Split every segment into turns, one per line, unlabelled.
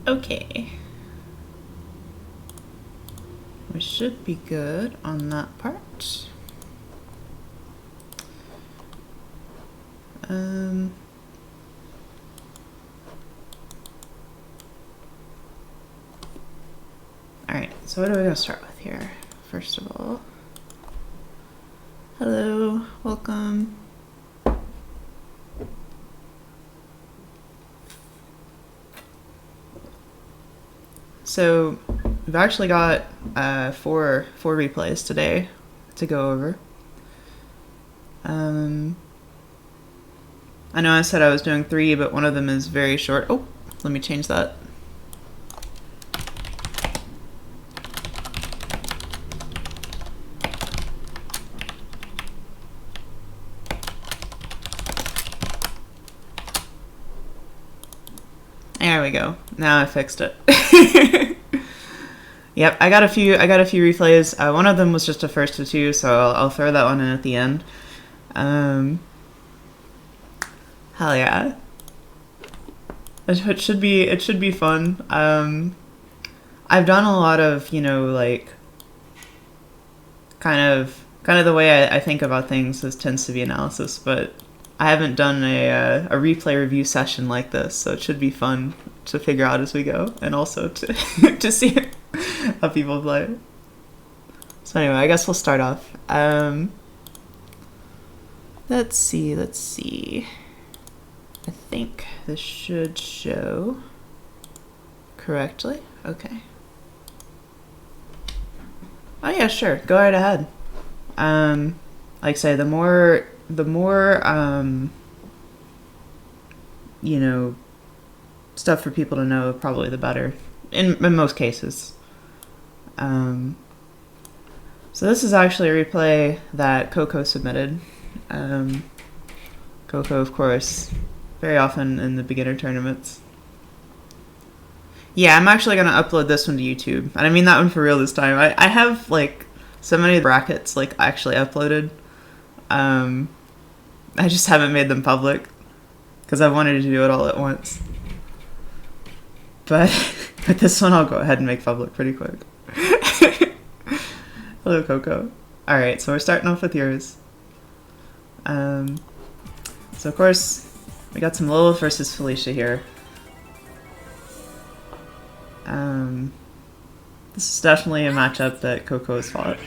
Okay. We should be good on that part. Alright, so what are we going to start with here? First of all, hello, welcome. So we've actually got four replays today to go over. I know I said I was doing 3, but one of them is very short. Oh, let me change that. There we go. Now I fixed it. Yep, I got a few replays. One of them was just a first of 2, so I'll throw that one in at the end. Hell yeah. It should be fun. I've done a lot of, you know, like kind of the way I think about things tends to be analysis, but I haven't done a replay review session like this, so it should be fun to figure out as we go, and also to to see how people play. So anyway, I guess we'll start off. Let's see. I think this should show correctly. Okay. Oh yeah, sure. Go right ahead. Like I say, the more you know, stuff for people to know, probably the better. In most cases. So this is actually a replay that Coco submitted. Coco, of course, very often in the beginner tournaments. Yeah, I'm actually going to upload this one to YouTube. And I mean that one for real this time. I have, like, so many brackets, like, actually uploaded. I just haven't made them public. Because I wanted to do it all at once. But with this one, I'll go ahead and make public pretty quick. Hello, Coco. Alright, so we're starting off with yours. So, of course, we got some Lilith versus Felicia here. This is definitely a matchup that Coco has fought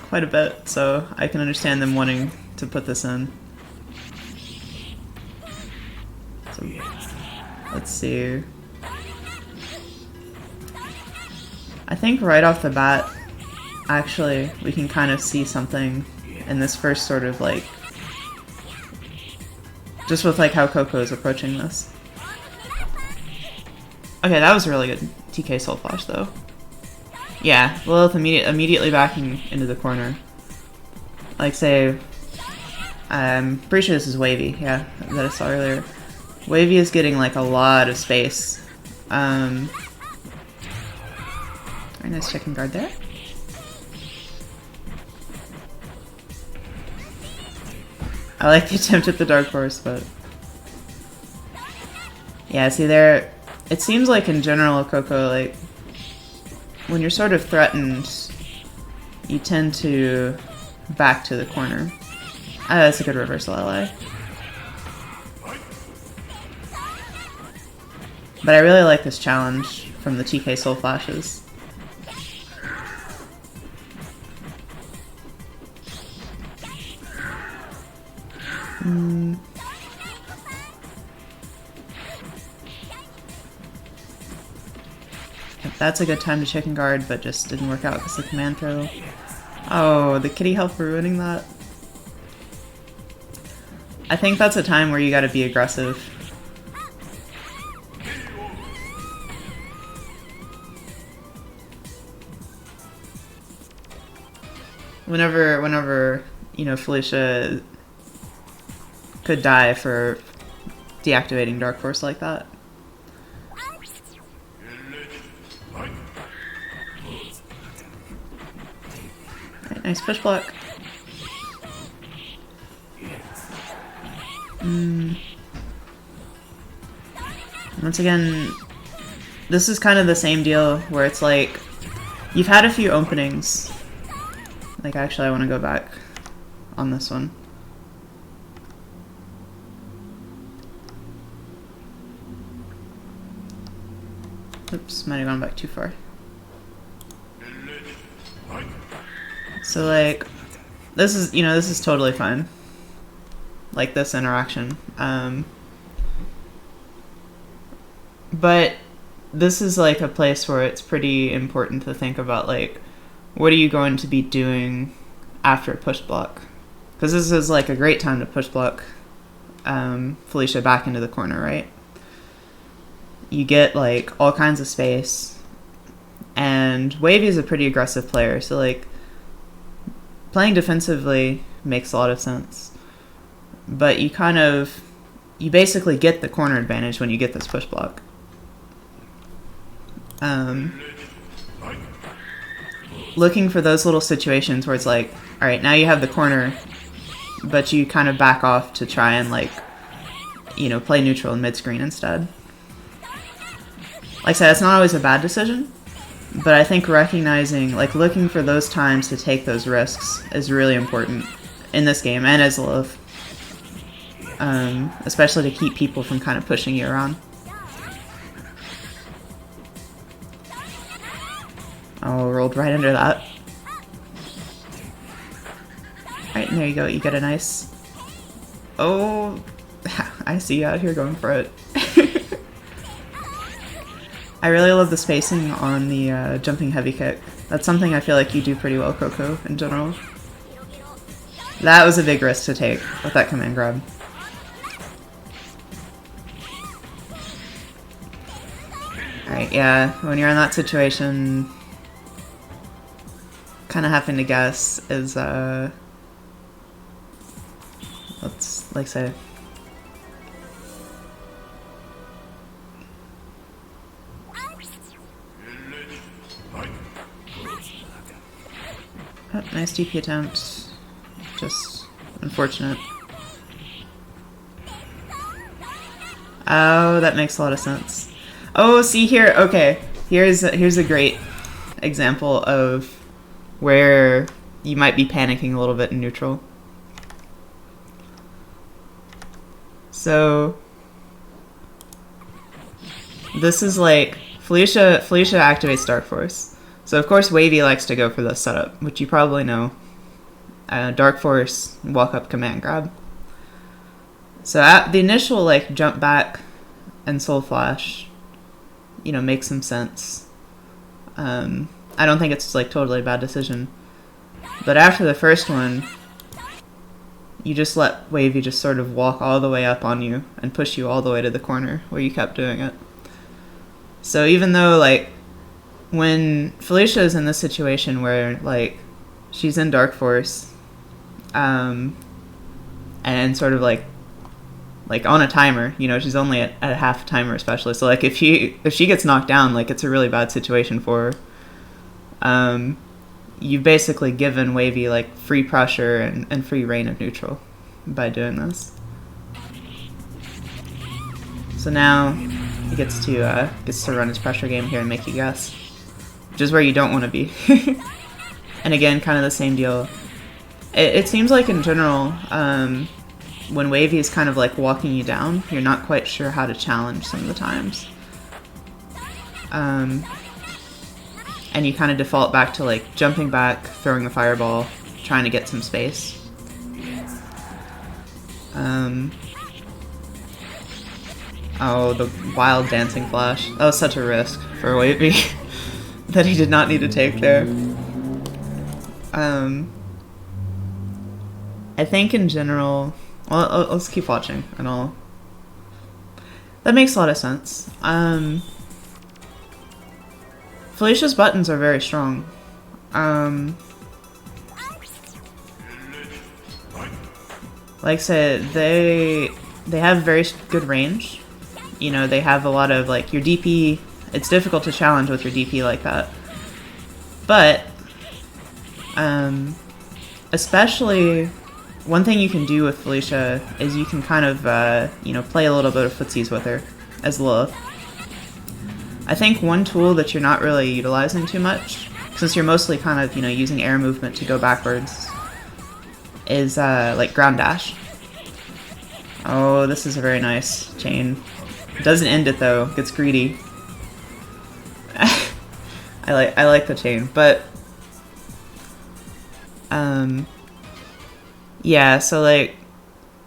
quite a bit, so I can understand them wanting to put this in. So, let's see. I think right off the bat, actually, we can kind of see something in this first sort of, like, just with, like, how Coco is approaching this. Okay, that was a really good TK Soul Flash, though. Yeah, Lilith immediately backing into the corner. Like, say, I'm pretty sure this is Wavy, yeah, that I saw earlier. Wavy is getting, like, a lot of space. Very nice chicken guard there. I like the attempt at the Dark Horse, but... yeah, see there... it seems like in general, Coco, like... when you're sort of threatened, you tend to back to the corner. Ah, that's a good reversal LA. But I really like this challenge from the TK Soul Flashes. That's a good time to chicken guard, but just didn't work out because the command throw. Oh, the kitty help ruining that. I think that's a time where you gotta be aggressive. Whenever, you know, Felicia could die for deactivating Dark Force like that. Right, nice push block. Once again, this is kind of the same deal where it's like, you've had a few openings. Like, actually, I want to go back on this one. Oops, might have gone back too far. So, like, this is, you know, this is totally fine. Like, this interaction. But this is, like, a place where it's pretty important to think about, like, what are you going to be doing after a push block? Because this is, like, a great time to push block Felicia back into the corner, right? You get, like, all kinds of space. And Wavy is a pretty aggressive player, so, like, playing defensively makes a lot of sense. But you kind of... you basically get the corner advantage when you get this push block. Looking for those little situations where it's like, alright, now you have the corner, but you kind of back off to try and, like, you know, play neutral and mid-screen instead. Like I said, it's not always a bad decision, but I think recognizing, like, looking for those times to take those risks is really important in this game and as Lilith. Especially to keep people from kind of pushing you around. Oh, rolled right under that. Alright, and there you go, you get a nice... Oh, I see you out here going for it. I really love the spacing on the jumping heavy kick. That's something I feel like you do pretty well, Coco, in general. That was a big risk to take with that command grab. Alright, yeah, when you're in that situation, kind of having to guess is, let's, like, say... Oh, nice DP attempt. Just unfortunate. Oh, that makes a lot of sense. Oh, see here. Okay, here's a great example of where you might be panicking a little bit in neutral. So this is like Felicia activates Dark Force. So of course Wavy likes to go for this setup, which you probably know. Dark Force, walk up, command grab. So at the initial, like, jump back and Soul Flash, you know, makes some sense. I don't think it's, like, totally a bad decision. But after the first one, you just let Wavy just sort of walk all the way up on you and push you all the way to the corner where you kept doing it. So even though, like, when Felicia is in this situation where, like, she's in Dark Force, and sort of like on a timer, you know, she's only at a half timer especially, so, like, if she gets knocked down, like, it's a really bad situation for her. You've basically given Wavy, like, free pressure and free reign of neutral by doing this. So now he gets to run his pressure game here and make you guess, which is where you don't want to be. And again, kind of the same deal. It seems like in general, when Wavy is kind of like walking you down, you're not quite sure how to challenge some of the times. And you kind of default back to, like, jumping back, throwing the fireball, trying to get some space. Oh, the wild dancing flash. That was such a risk for Wavy that he did not need to take there. I think in general... Well, let's keep watching, and I'll... That makes a lot of sense. Felicia's buttons are very strong. Like I said, they have very good range. You know, they have a lot of, like, your DP... It's difficult to challenge with your DP like that. But... especially, one thing you can do with Felicia is you can kind of, you know, play a little bit of footsies with her as Lilith. I think one tool that you're not really utilizing too much, since you're mostly kind of, you know, using air movement to go backwards, is like ground dash. Oh, this is a very nice chain. Doesn't end it though, gets greedy. I like the chain, but yeah, so like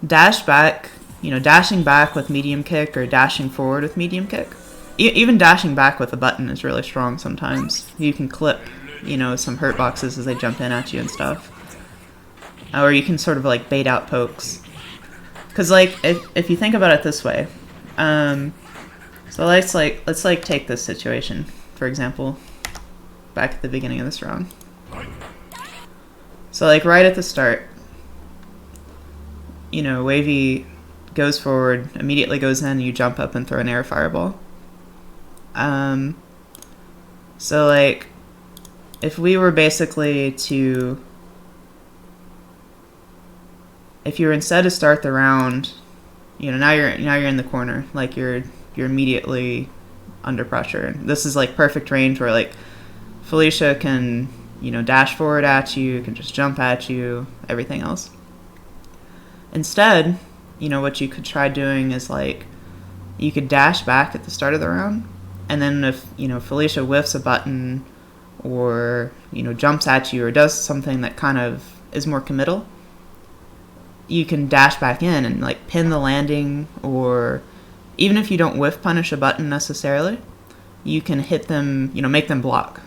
dash back, you know, dashing back with medium kick or dashing forward with medium kick. Even dashing back with a button is really strong sometimes. You can clip, you know, some hurt boxes as they jump in at you and stuff. Or you can sort of like bait out pokes. Because like, if you think about it this way, so let's take this situation, for example, back at the beginning of this round. So like right at the start, you know, Wavy goes forward, immediately goes in, you jump up and throw an air fireball. So like, if we were basically to, if you were instead to start the round, you know, now you're in the corner, like you're immediately under pressure. This is like perfect range where like Felicia can, you know, dash forward at you, can just jump at you, everything else. Instead, you know, what you could try doing is like, you could dash back at the start of the round, and then if, you know, Felicia whiffs a button or, you know, jumps at you or does something that kind of is more committal, you can dash back in and like pin the landing, or even if you don't whiff punish a button necessarily, you can hit them, you know, make them block.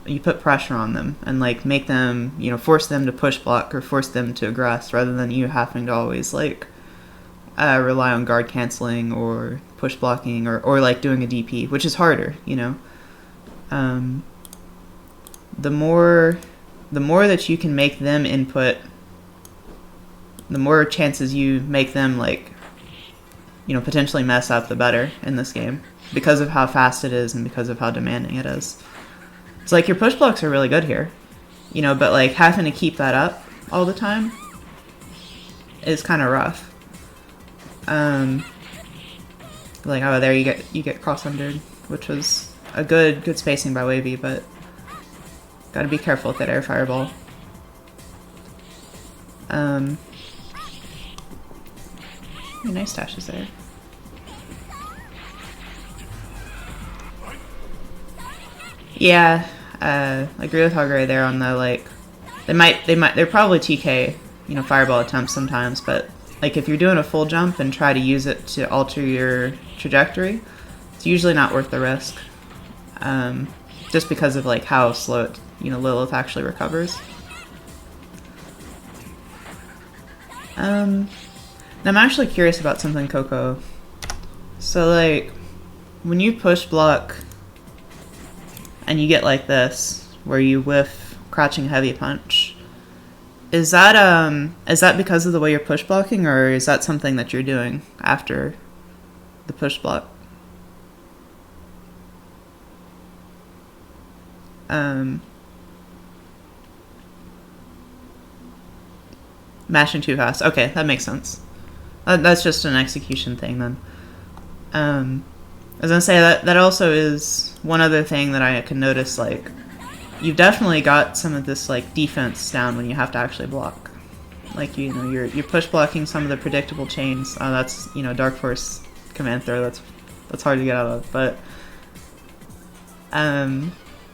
You put pressure on them and like make them, you know, force them to push block or force them to aggress, rather than you having to always like rely on guard canceling or push blocking or like doing a DP, which is harder, you know. The more that you can make them input, the more chances you make them like, you know, potentially mess up, the better in this game, because of how fast it is and because of how demanding it is. It's like your push blocks are really good here, you know, but like having to keep that up all the time is kind of rough. Like, oh, there you get cross-undered, which was a good spacing by Wavy, but gotta be careful with that air fireball. Nice dashes there. Yeah, I agree with Hogray there on the like, they're probably TK, you know, fireball attempts sometimes, but like if you're doing a full jump and try to use it to alter your trajectory, it's usually not worth the risk. Just because of like how slow it, you know, Lilith actually recovers. Now I'm actually curious about something, Coco. So like, when you push block and you get like this, where you whiff crouching heavy punch, is that because of the way you're push blocking, or is that something that you're doing after the push block? Mashing too fast. Okay, that makes sense. That's just an execution thing then. I was gonna say that also is one other thing that I can notice, like, you've definitely got some of this like defense down when you have to actually block. Like, you know, you're push blocking some of the predictable chains. That's, you know, Dark Force command throw. That's hard to get out of, but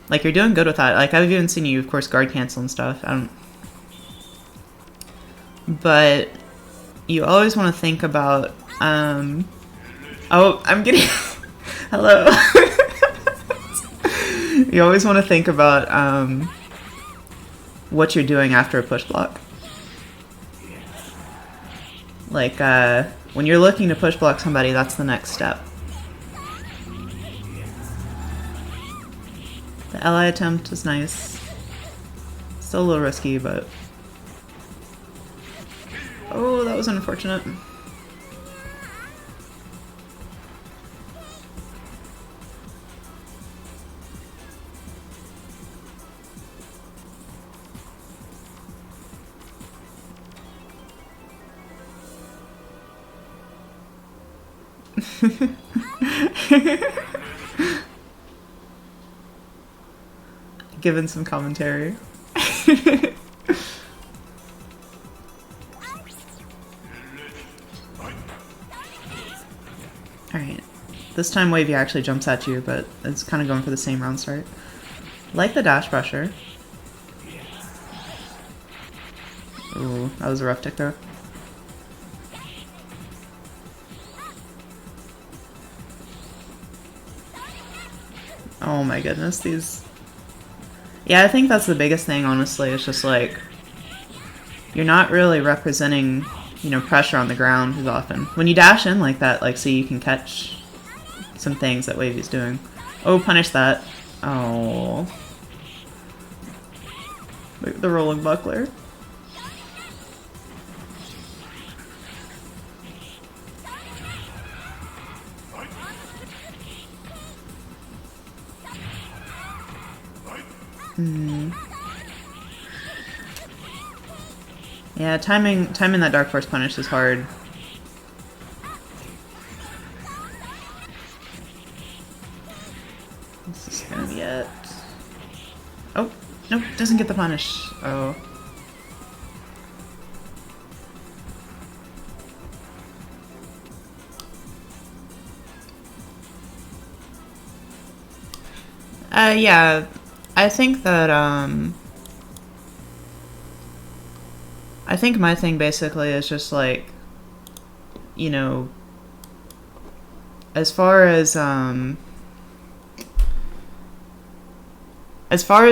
like, you're doing good with that. Like, I've even seen you, of course, guard cancel and stuff. But you always want to think about oh, I'm getting hello. You always want to think about what you're doing after a push block. Like, when you're looking to push block somebody, that's the next step. The ally attempt is nice. Still a little risky, but... Oh, that was unfortunate. Given some commentary. Alright. This time Wavy actually jumps at you, but it's kind of going for the same round start. Like the dash pressure. Ooh, that was a rough tick throw. Oh my goodness, these... Yeah, I think that's the biggest thing, honestly. It's just like... You're not really representing, you know, pressure on the ground as often. When you dash in like that, like, so you can catch some things that Wavy's doing. Oh, punish that. Oh. The rolling buckler. Yeah, timing that Dark Force punish is hard. This is gonna be it. Oh, nope, doesn't get the punish. Oh. Yeah, I think that, I think my thing basically is just like, you know, as far as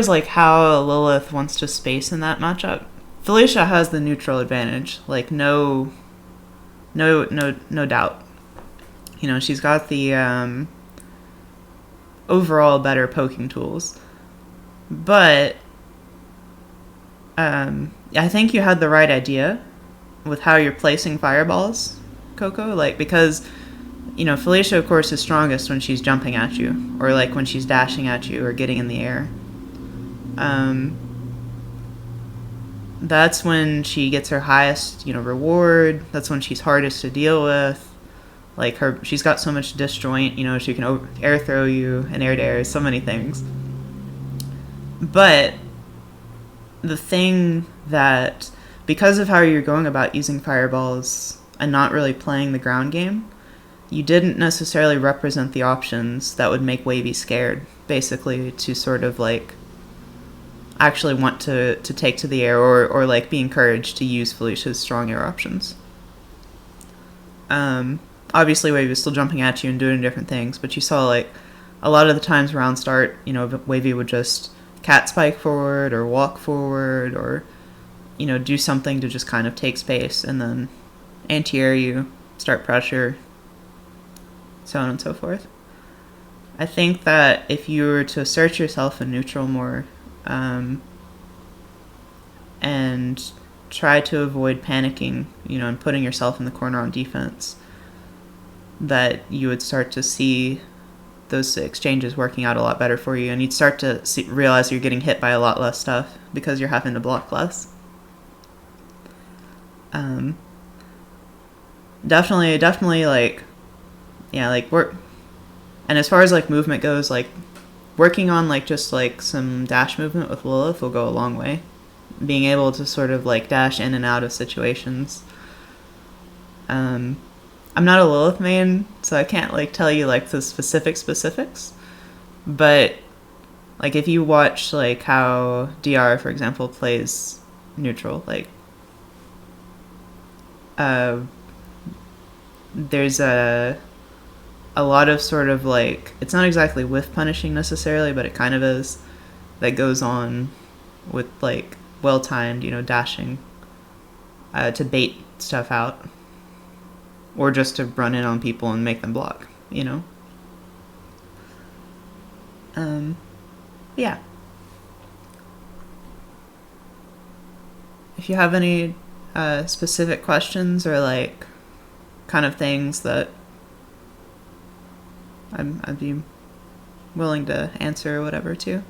like how Lilith wants to space in that matchup, Felicia has the neutral advantage, like no doubt. You know, she's got the overall better poking tools. But I think you had the right idea with how you're placing fireballs, Coco. Like, because, you know, Felicia, of course, is strongest when she's jumping at you, or like when she's dashing at you or getting in the air. That's when she gets her highest, you know, reward. That's when she's hardest to deal with. Like, she's got so much disjoint, you know, she can air throw you and air to air, so many things. But the thing that, because of how you're going about using fireballs and not really playing the ground game, you didn't necessarily represent the options that would make Wavy scared, basically, to sort of like actually want to take to the air or like be encouraged to use Felicia's strong air options. Obviously Wavy was still jumping at you and doing different things, but you saw like a lot of the times around start, you know, Wavy would just cat spike forward or walk forward or, you know, do something to just kind of take space and then anti-air you, start pressure, so on and so forth. I think that if you were to assert yourself in neutral more, and try to avoid panicking, you know, and putting yourself in the corner on defense, that you would start to see those exchanges working out a lot better for you, and you'd start to realize you're getting hit by a lot less stuff because you're having to block less. Definitely, like, yeah, like, work. And as far as, like, movement goes, like, working on, like, just, like, some dash movement with Lilith will go a long way. Being able to sort of, like, dash in and out of situations. I'm not a Lilith main, so I can't, like, tell you, like, the specifics. But, like, if you watch, like, how DR, for example, plays neutral, like, there's a lot of sort of, like, it's not exactly whiff punishing necessarily, but it kind of is, that goes on with, like, well-timed, you know, dashing to bait stuff out. Or just to run in on people and make them block, you know? Yeah. If you have any specific questions or, like, kind of things that I'd be willing to answer or whatever, too.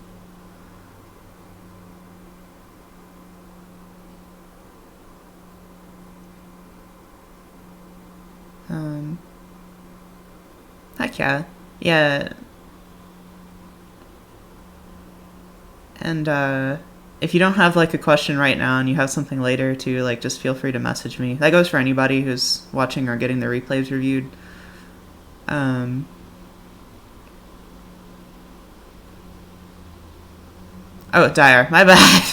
Heck yeah. Yeah. And if you don't have like a question right now and you have something later too, like just feel free to message me. That goes for anybody who's watching or getting the replays reviewed. Oh, Dyer, my bad.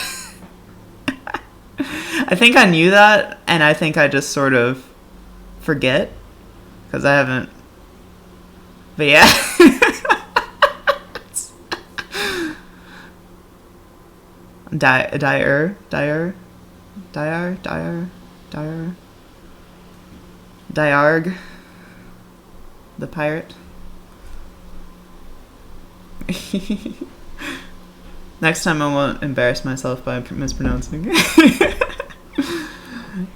I think I knew that, and I think I just sort of forget because I haven't. But yeah. Dyer, Diarg, the pirate. Next time I won't embarrass myself by mispronouncing.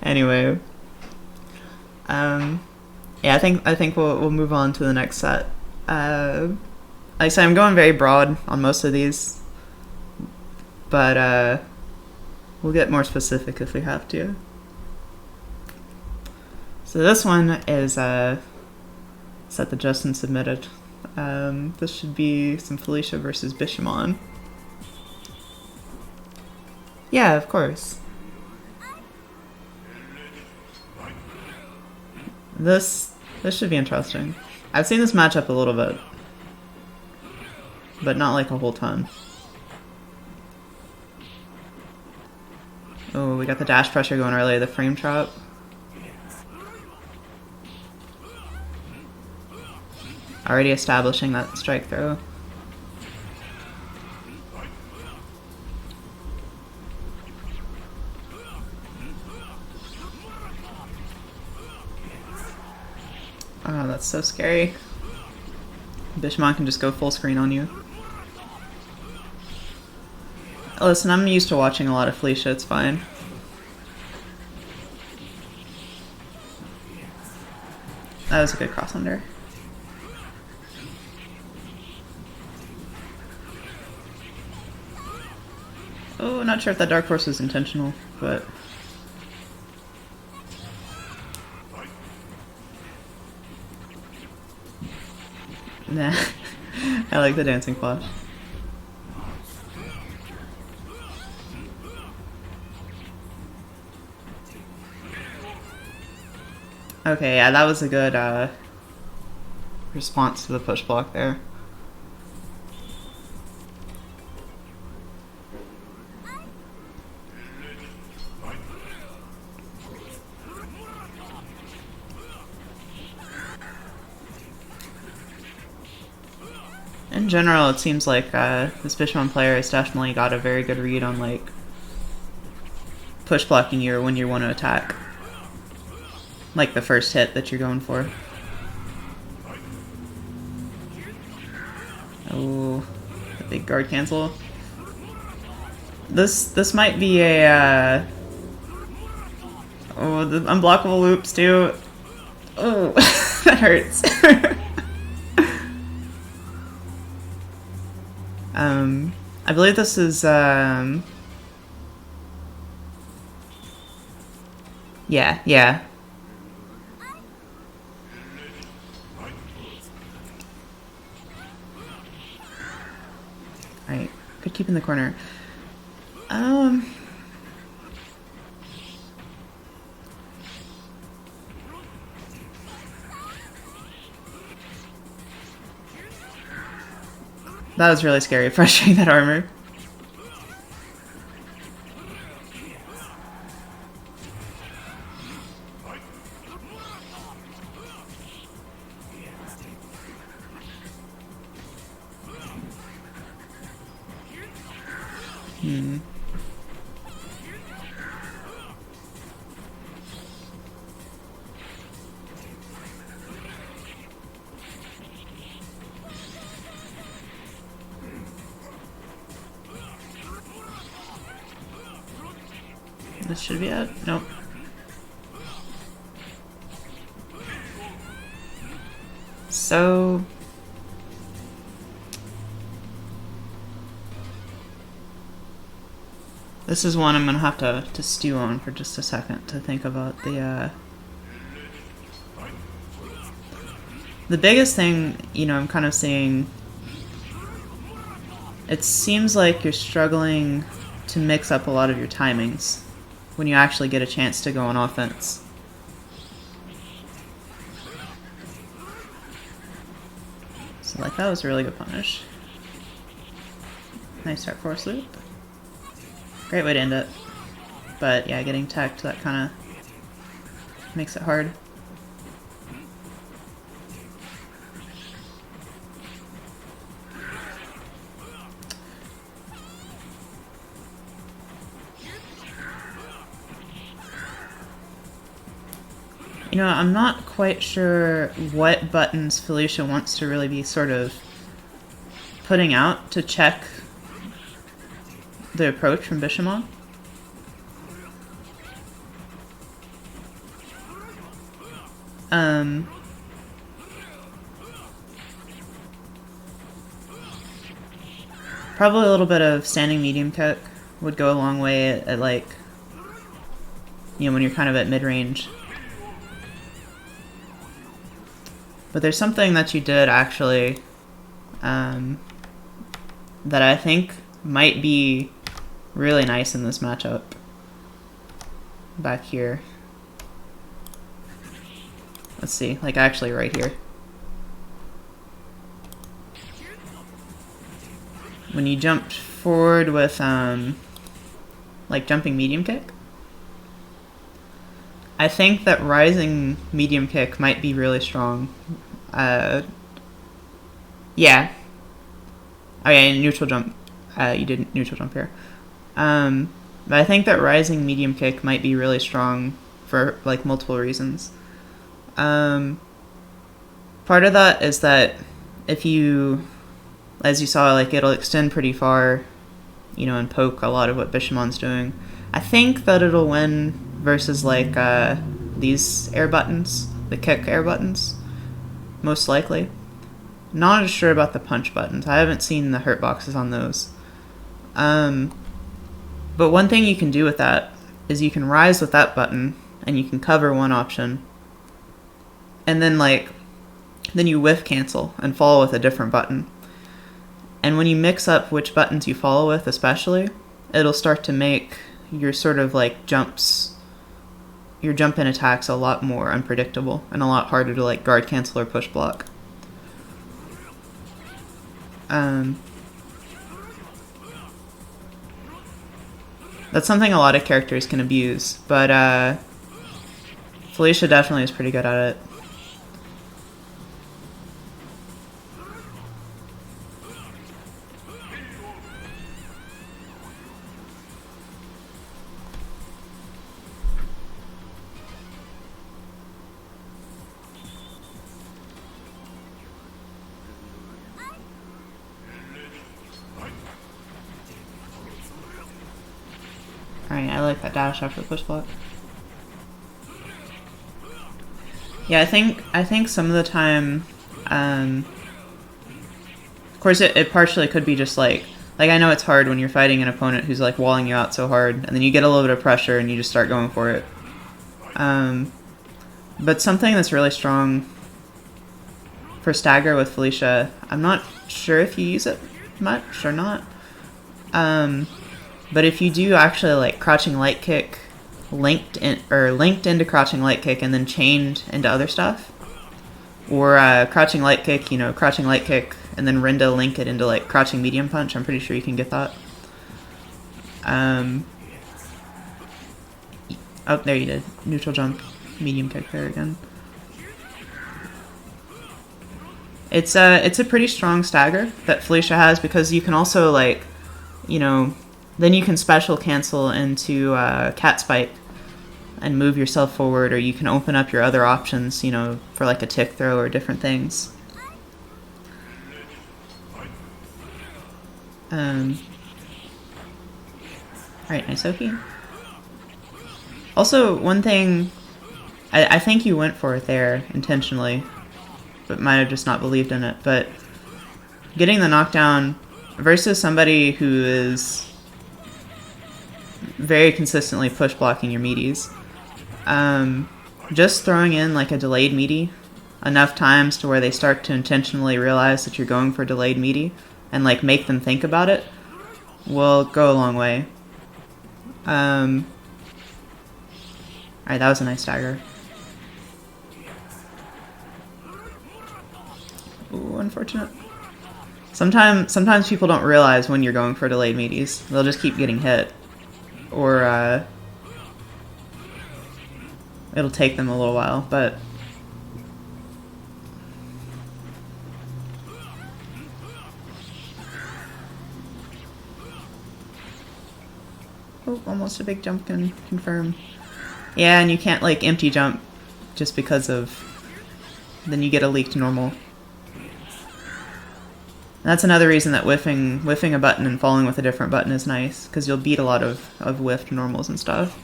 Anyway, yeah, I think we'll move on to the next set. Like I said, I'm going very broad on most of these, but we'll get more specific if we have to. So this one is a set that Justin submitted. This should be some Felicia versus Bishamon. Yeah, of course. This should be interesting. I've seen this matchup a little bit, but not like a whole ton. Oh, we got the dash pressure going early, the frame trap. Already establishing that strike throw. Oh, that's so scary. Bishamon can just go full screen on you. Listen, I'm used to watching a lot of Felicia, it's fine. That was a good cross under. Oh, not sure if that dark horse was intentional, but... Nah. I like the dancing flash. Okay, yeah, that was a good response to the push block there. In general, it seems like this Bishamon player has definitely got a very good read on like push blocking you when you want to attack. Like the first hit that you're going for. Oh, the big guard cancel. This might be a oh, the unblockable loops too. Oh, that hurts. I believe this is yeah. Alright, good keep in the corner. That was really scary, frustrating that armor. This should be it. Nope. So this is one I'm gonna have to stew on for just a second to think about the biggest thing, you know, I'm kind of seeing It seems like you're struggling to mix up a lot of your timings when you actually get a chance to go on offense. So like that was a really good punish. Nice dark force loop. Great way to end it. But yeah, getting teched, that kind of makes it hard. You know, I'm not quite sure what buttons Felicia wants to really be sort of putting out to check the approach from Bishamon. Probably a little bit of standing medium kick would go a long way at like, you know, when you're kind of at mid-range. But there's something that you did actually that I think might be really nice in this matchup. Back here. Let's see, like actually right here. When you jumped forward with like jumping medium kick, I think that rising medium kick might be really strong. Yeah. Oh yeah, neutral jump. You did neutral jump here. But I think that rising medium kick might be really strong for like multiple reasons. Part of that is that if you, as you saw, like it'll extend pretty far, you know, and poke a lot of what Bishamon's doing. I think that it'll win versus like these air buttons, the kick air buttons, most likely. Not as sure about the punch buttons. I haven't seen the hurt boxes on those. But one thing you can do with that is you can rise with that button and you can cover one option. And then then you whiff cancel and follow with a different button. And when you mix up which buttons you follow with especially, it'll start to make your sort of like jumps, your jump in attacks a lot more unpredictable and a lot harder to like guard cancel or push block. That's something a lot of characters can abuse, but Felicia definitely is pretty good at it. Alright, I like that dash after the push block. Yeah, I think some of the time, of course it partially could be just like I know it's hard when you're fighting an opponent who's like walling you out so hard, and then you get a little bit of pressure and you just start going for it. But something that's really strong for stagger with Felicia, I'm not sure if you use it much or not. But if you do actually like crouching light kick linked into crouching light kick and then chained into other stuff, or crouching light kick, you know, crouching light kick and then Rinda link it into like crouching medium punch, I'm pretty sure you can get that. Oh, there you did. Neutral jump, medium kick there again. It's a pretty strong stagger that Felicia has, because you can also like, you know, then you can special cancel into cat spike and move yourself forward, or you can open up your other options, you know, for like a tick throw or different things. Alright, nice Oki. Also, one thing, I think you went for it there intentionally, but might have just not believed in it, but getting the knockdown versus somebody who is very consistently push blocking your meaties. Just throwing in like a delayed meaty enough times to where they start to intentionally realize that you're going for delayed meaty and like make them think about it will go a long way. Alright, that was a nice dagger. Ooh, unfortunate. Sometimes people don't realize when you're going for delayed meaties. They'll just keep getting hit. Or, it'll take them a little while, but... Oh, almost a big jump can confirm. Yeah, and you can't, like, empty jump just because of... Then you get a leaked normal. That's another reason that whiffing a button and falling with a different button is nice, because you'll beat a lot of whiffed normals and stuff.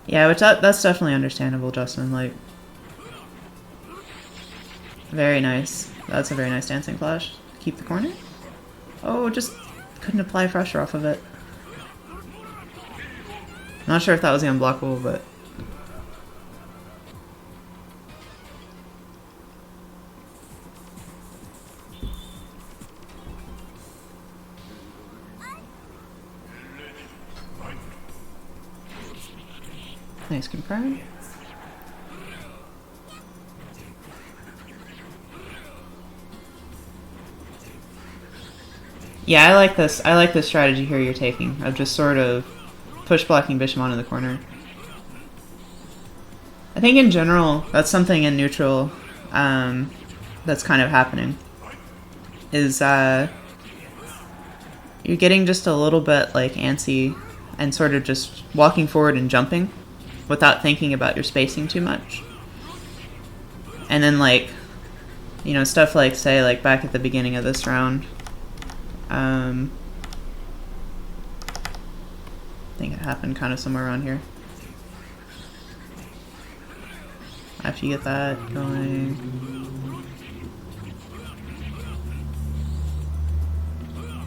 Yeah, which that's definitely understandable, Justin. Like, very nice. That's a very nice dancing flash. Keep the corner. Oh, just couldn't apply pressure off of it. Not sure if that was the unblockable, but. Nice confirm. Yeah, I like this. I like this strategy here you're taking of just sort of push blocking Bishamon in the corner. I think in general that's something in neutral that's kind of happening. Is you're getting just a little bit like antsy and sort of just walking forward and jumping without thinking about your spacing too much. And then like, you know, stuff like, say, like back at the beginning of this round, I think it happened kind of somewhere around here. After you get that going.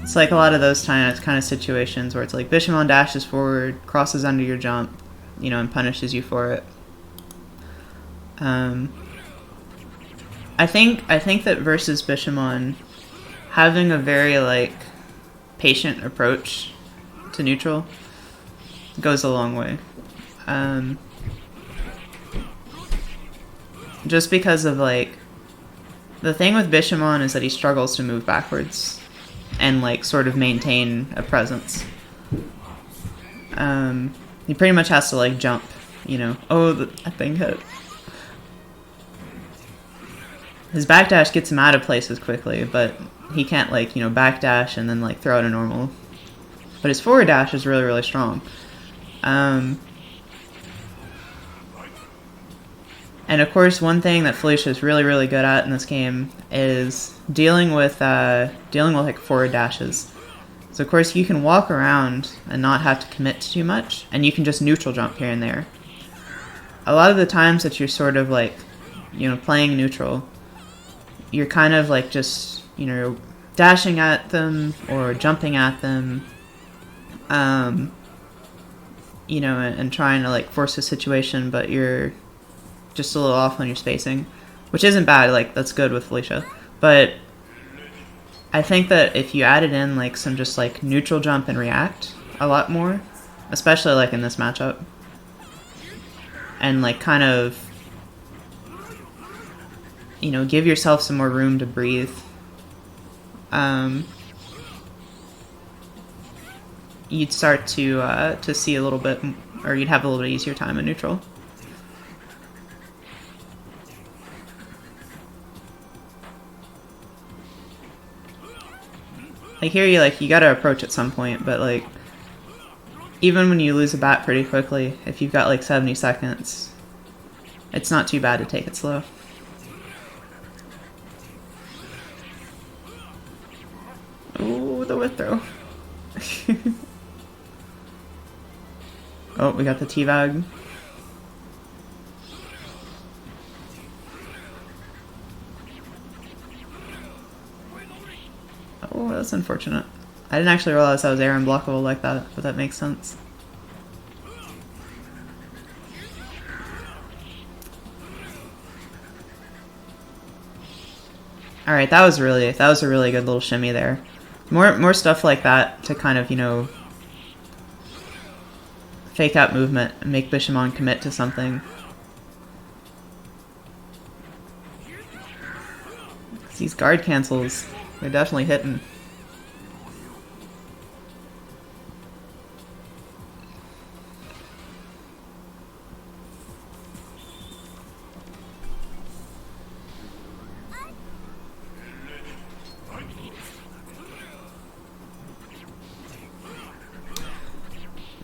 It's like a lot of those kind of situations where it's like Bishamon dashes forward, crosses under your jump, you know, and punishes you for it. I think that versus Bishamon, having a very like patient approach to neutral goes a long way. Just because of like the thing with Bishamon is that he struggles to move backwards and like sort of maintain a presence. He pretty much has to like jump, you know. Oh, that thing hit. His backdash gets him out of places quickly, but he can't like, you know, backdash and then like throw out a normal. But his forward dash is really, really strong. And of course, one thing that Felicia is really, really good at in this game is dealing with like forward dashes. So of course you can walk around and not have to commit to too much, and you can just neutral jump here and there. A lot of the times that you're sort of like, you know, playing neutral, you're kind of like just, you know, dashing at them or jumping at them, you know, and trying to like force a situation, but you're just a little off on your spacing, which isn't bad. Like, that's good with Felicia. But I think that if you added in like some just like neutral jump and react a lot more, especially like in this matchup, and like kind of, you know, give yourself some more room to breathe, you'd start to see a little bit, or you'd have a little bit easier time in neutral. I hear you, like, you gotta approach at some point, but, like, even when you lose a bat pretty quickly, if you've got, like, 70 seconds, it's not too bad to take it slow. Ooh, the whip throw. Oh, we got the teabag. Oh, that's unfortunate. I didn't actually realize that was air unblockable like that, but that makes sense. All right, that was a really good little shimmy there. More stuff like that to kind of, you know, fake out movement and make Bishamon commit to something. These guard cancels, they're definitely hitting.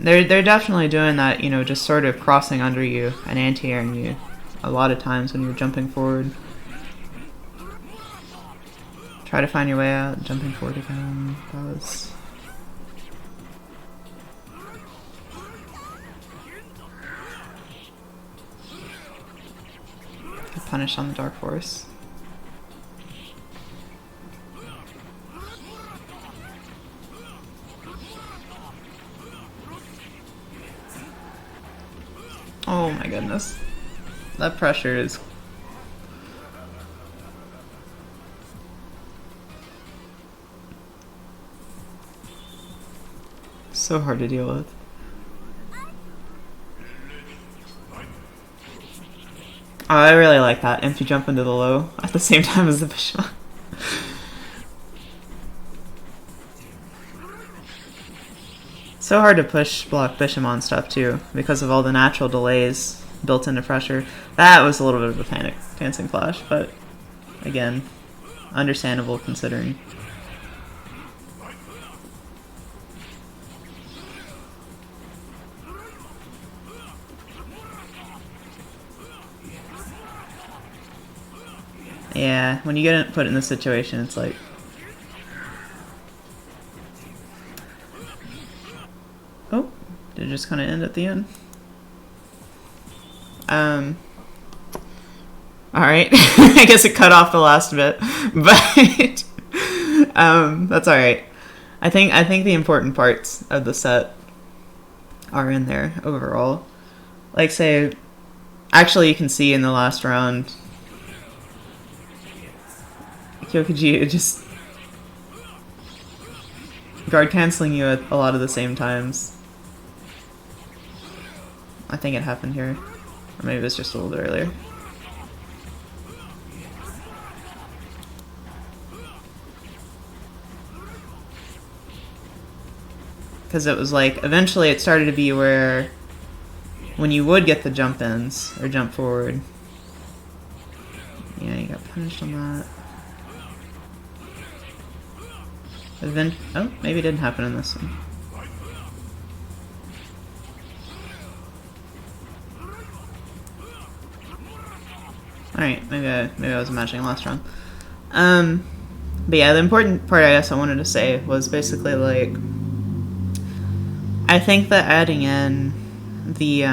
They're definitely doing that, you know, just sort of crossing under you and anti-airing you a lot of times when you're jumping forward. Try to find your way out, jumping forward again. Pause. Punish on the Dark Force. Oh my goodness. That pressure is... so hard to deal with. Oh, I really like that. If you jump into the low at the same time as the Bishamon. So hard to push block Bishamon stuff too, because of all the natural delays built into pressure. That was a little bit of a panic dancing flash, but again, understandable considering. Yeah, when you get put in this situation, it's like... oh, did it just kind of end at the end? Alright, I guess it cut off the last bit, but that's alright. I think the important parts of the set are in there overall. Like, say, actually you can see in the last round, Kyokuji just guard canceling you at a lot of the same times. I think it happened here. Or maybe it was just a little bit earlier. Because it was like, eventually it started to be where when you would get the jump ins, or jump forward, yeah, you got punished on that. But then, oh, maybe it didn't happen in this one. Alright, maybe I was imagining last round. But yeah, the important part I guess I wanted to say was basically like, I think that adding in the,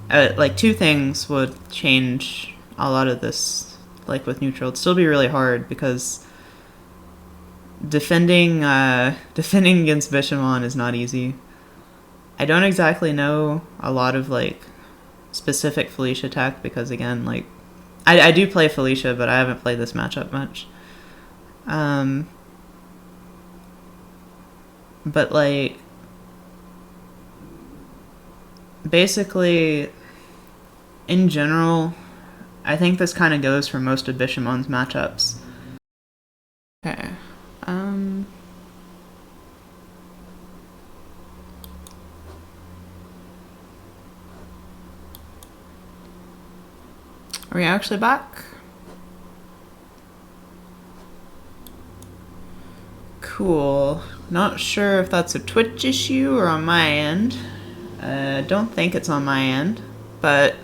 like two things would change a lot of this, like with neutral. It'd still be really hard because defending against Bishamon is not easy. I don't exactly know a lot of like specific Felicia tech because again, like I do play Felicia, but I haven't played this matchup much. But like basically in general, I think this kind of goes for most of Bishamon's matchups. Okay. Are we actually back? Cool. Not sure if that's a Twitch issue or on my end. Don't think it's on my end, but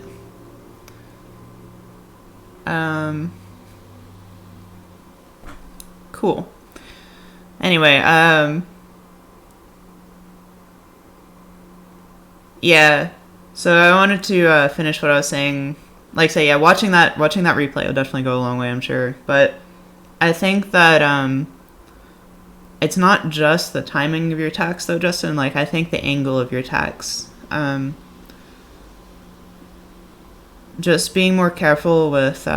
cool. Anyway, yeah. So I wanted to finish what I was saying. Like, say, yeah, watching that replay will definitely go a long way, I'm sure. But I think that it's not just the timing of your attacks, though, Justin. Like, I think the angle of your attacks. Just being more careful with,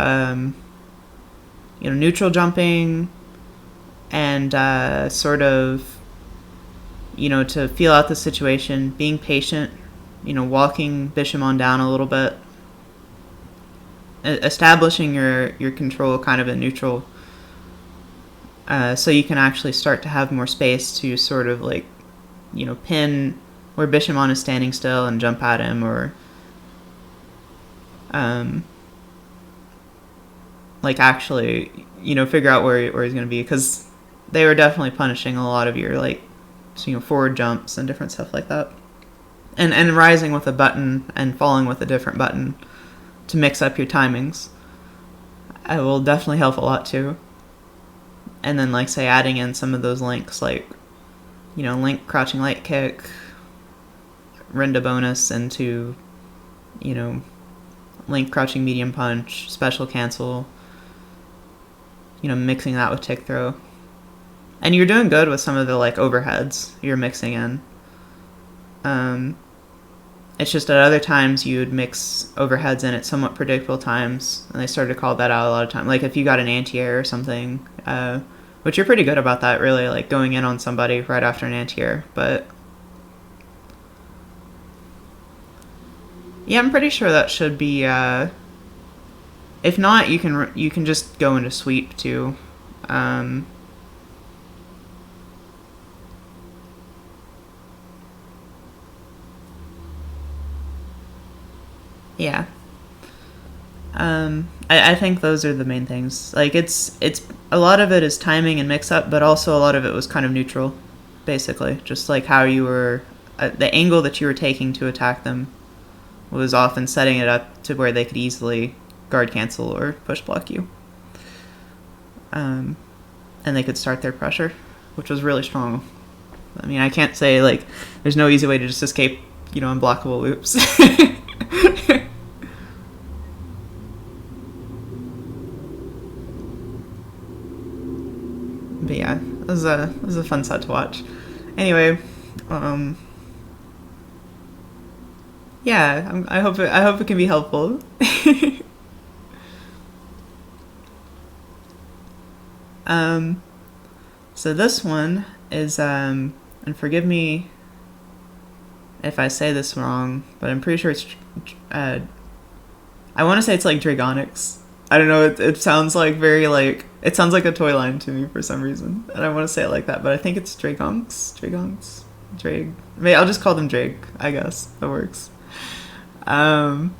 neutral jumping and sort of, to feel out the situation, being patient, walking Bishamon down a little bit, establishing your control kind of in neutral, so you can actually start to have more space to sort of like, pin where Bishamon is standing still and jump at him, or like actually, figure out where he's going to be, because they were definitely punishing a lot of your like, forward jumps and different stuff like that, and rising with a button and falling with a different button to mix up your timings. It will definitely help a lot too. And then, like, say, adding in some of those links, like, link crouching light kick, Renda bonus into, link crouching medium punch, special cancel, mixing that with tick throw. And you're doing good with some of the, like, overheads you're mixing in. It's just at other times you'd mix overheads in at somewhat predictable times, and they started to call that out a lot of time. Like if you got an anti-air or something, which you're pretty good about that, really, like going in on somebody right after an anti-air. But yeah, I'm pretty sure that should be. If not, you can just go into sweep too. Yeah. I think those are the main things. Like it's a lot of it is timing and mix up, but also a lot of it was kind of neutral, basically. Just like how you were, the angle that you were taking to attack them was often setting it up to where they could easily guard cancel or push block you. And they could start their pressure, which was really strong. I mean, I can't say like there's no easy way to just escape, unblockable loops. But yeah, it was a fun set to watch. Anyway, yeah, I hope it can be helpful. So this one is and forgive me if I say this wrong, but I'm pretty sure it's I want to say it's like Dragonics. I don't know, it sounds like very like, it sounds like a toy line to me for some reason, and I want to say it like that, but I think it's Dragonks. Maybe I'll just call them Drag, I guess. That works. But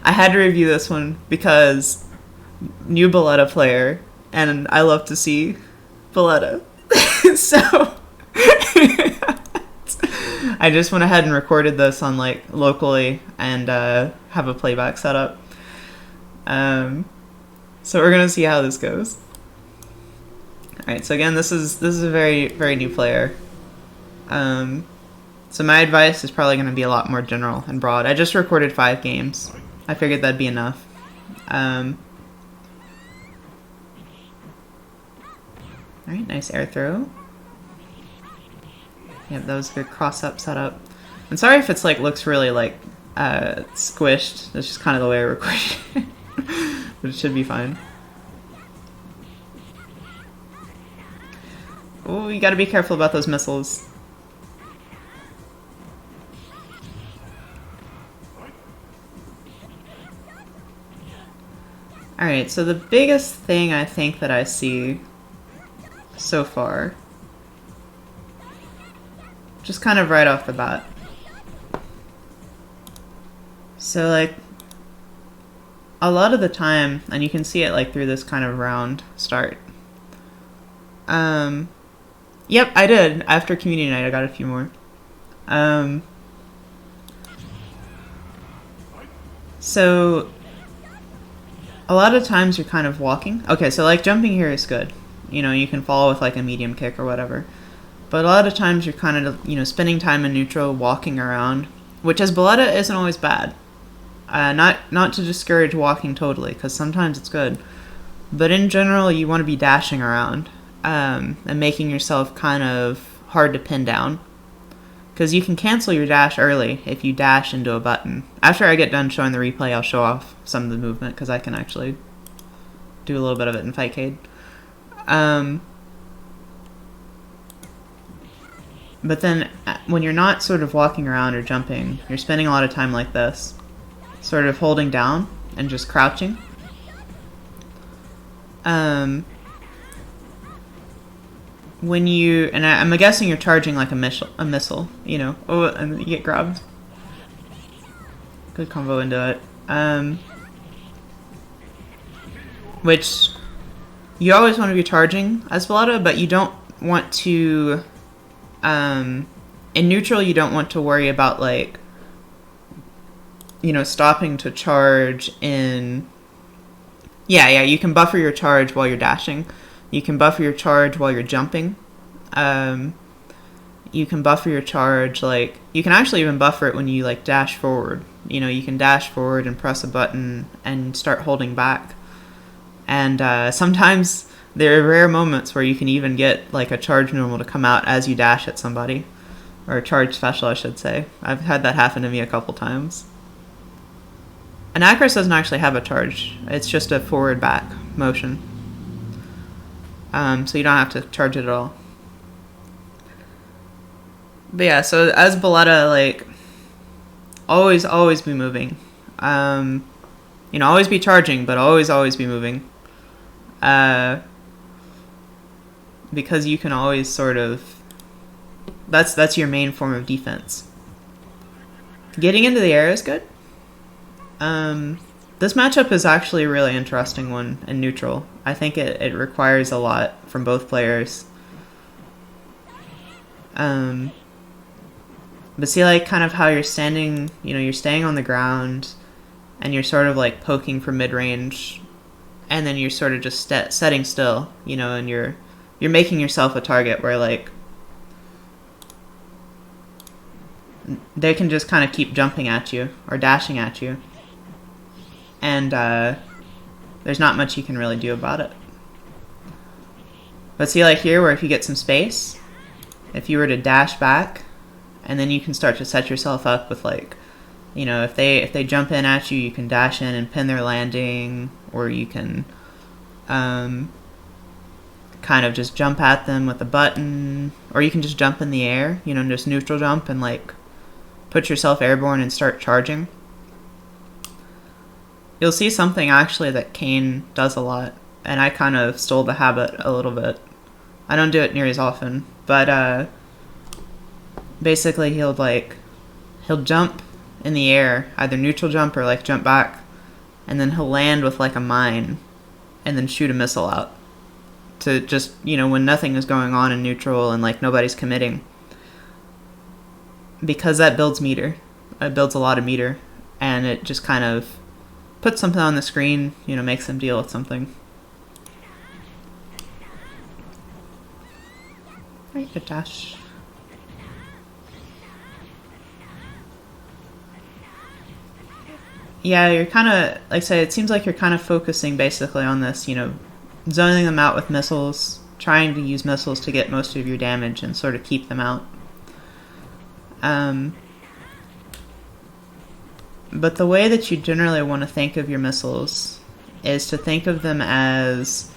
I had to review this one because new Boletta player, and I love to see Boletta. So I just went ahead and recorded this on like locally and have a playback set up. So we're gonna see how this goes. Alright, so again, this is a very, very new player. So my advice is probably gonna be a lot more general and broad. I just recorded 5 games. I figured that'd be enough. Alright, nice air throw. Yep, that was a good cross-up setup. I'm sorry if it's like looks really like squished. That's just kind of the way I record it. But it should be fine. Oh, you gotta be careful about those missiles. Alright, so the biggest thing I think that I see so far, just kind of right off the bat. So like, a lot of the time, and you can see it like through this kind of round start. Yep, I did. After community night, I got a few more. So a lot of times you're kind of walking. Okay, so like jumping here is good. You can follow with like a medium kick or whatever. But a lot of times you're kind of, spending time in neutral, walking around, which as Boletta isn't always bad. Not to discourage walking totally, because sometimes it's good. But in general, you want to be dashing around and making yourself kind of hard to pin down. Because you can cancel your dash early if you dash into a button. After I get done showing the replay, I'll show off some of the movement, because I can actually do a little bit of it in Fightcade. But then when you're not sort of walking around or jumping, you're spending a lot of time like this, sort of holding down and just crouching. When you, and I'm guessing you're charging like a missile, you know, oh, and you get grabbed. Good combo into it. Which you always want to be charging as Valletta, but you don't want to, in neutral, you don't want to worry about, like, you know, stopping to charge in, yeah, you can buffer your charge while you're dashing. You can buffer your charge while you're jumping. You can buffer your charge, like, you can actually even buffer it when you, like, dash forward. You know, you can dash forward and press a button and start holding back. And sometimes there are rare moments where you can even get, like, a charge normal to come out as you dash at somebody. Or a charge special, I should say. I've had that happen to me a couple times. And Acros doesn't actually have a charge. It's just a forward-back motion. So you don't have to charge it at all. But yeah, so as Valletta, like, always be moving. You know, always be charging, but always be moving. Because you can always sort of, that's your main form of defense. Getting into the air is good. This matchup is actually a really interesting one in neutral. I think it requires a lot from both players. But see, like, kind of how you're standing, you know, you're staying on the ground, and you're sort of, like, poking for mid-range, and then you're sort of just setting still, you know, and you're making yourself a target where, like, they can just kind of keep jumping at you, or dashing at you. And there's not much you can really do about it. But see, like here, where if you get some space, if you were to dash back, and then you can start to set yourself up with, like, you know, if they jump in at you, you can dash in and pin their landing, or you can kind of just jump at them with a button, or you can just jump in the air, you know, and just neutral jump and, like, put yourself airborne and start charging. You'll see something actually that Kane does a lot, and I kind of stole the habit a little bit. I don't do it near as often, but basically he'll jump in the air, either neutral jump or, like, jump back, and then he'll land with, like, a mine and then shoot a missile out to just, you know, when nothing is going on in neutral and, like, nobody's committing, because that builds meter. It builds a lot of meter, and it just kind of puts something on the screen, you know, makes them deal with something. Alright, good dash. Yeah, you're kind of, like I say, it seems like you're kind of focusing basically on this, you know, zoning them out with missiles, trying to use missiles to get most of your damage and sort of keep them out. But the way that you generally want to think of your missiles is to think of them as,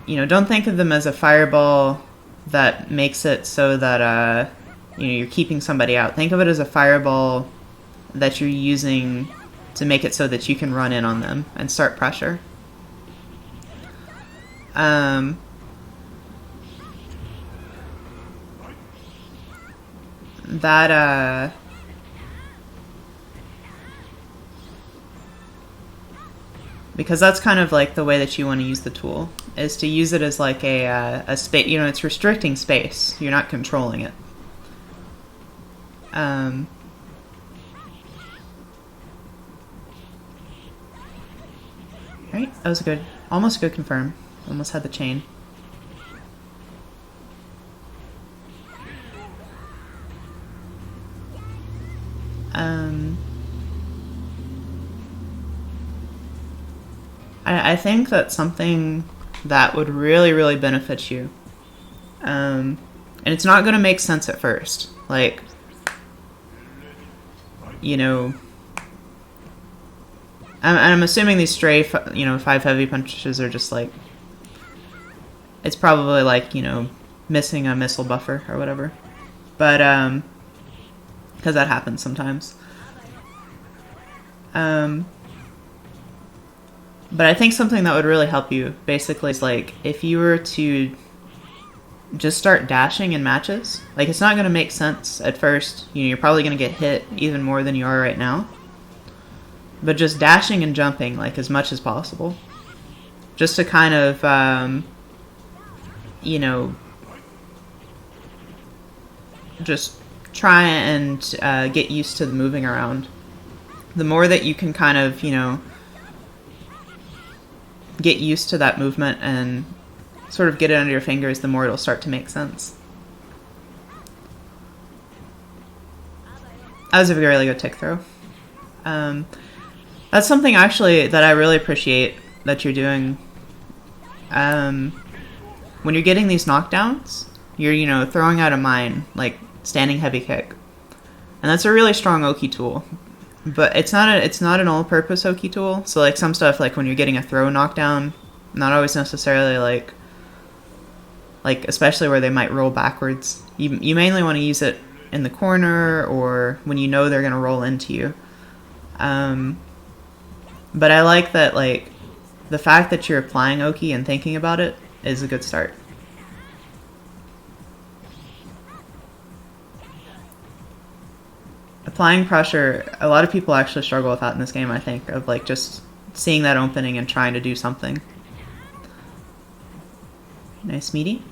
you know, don't think of them as a fireball that makes it so that, you know, you're keeping somebody out. Think of it as a fireball that you're using to make it so that you can run in on them and start pressure. Because that's kind of like the way that you want to use the tool, is to use it as like a space, you know, it's restricting space. You're not controlling it. Right, that was a good, almost a good confirm. Almost had the chain. I think that's something that would really benefit you. And it's not going to make sense at first. Like, you know, I'm assuming these stray, you know, 5 heavy punches are just like, it's probably like, you know, missing a missile buffer or whatever. But, because that happens sometimes. But I think something that would really help you, basically, is like, if you were to just start dashing in matches, like, it's not going to make sense at first. You know, you're probably going to get hit even more than you are right now. But just dashing and jumping, like, as much as possible. Just to kind of, you know, just try and get used to the moving around. The more that you can kind of, you know, get used to that movement and sort of get it under your fingers, the more it'll start to make sense. That was a really good tick throw. That's something actually that I really appreciate that you're doing. When you're getting these knockdowns, you're, you know, throwing out a mine, like standing heavy kick. And that's a really strong Oki tool. But it's not an all-purpose Oki tool. So like some stuff, like when you're getting a throw knockdown, not always necessarily like especially where they might roll backwards. You mainly want to use it in the corner or when you know they're going to roll into you. But I like that, like, the fact that you're applying Oki and thinking about it is a good start. Applying pressure, a lot of people actually struggle with that in this game, I think, of like just seeing that opening and trying to do something. Nice meaty.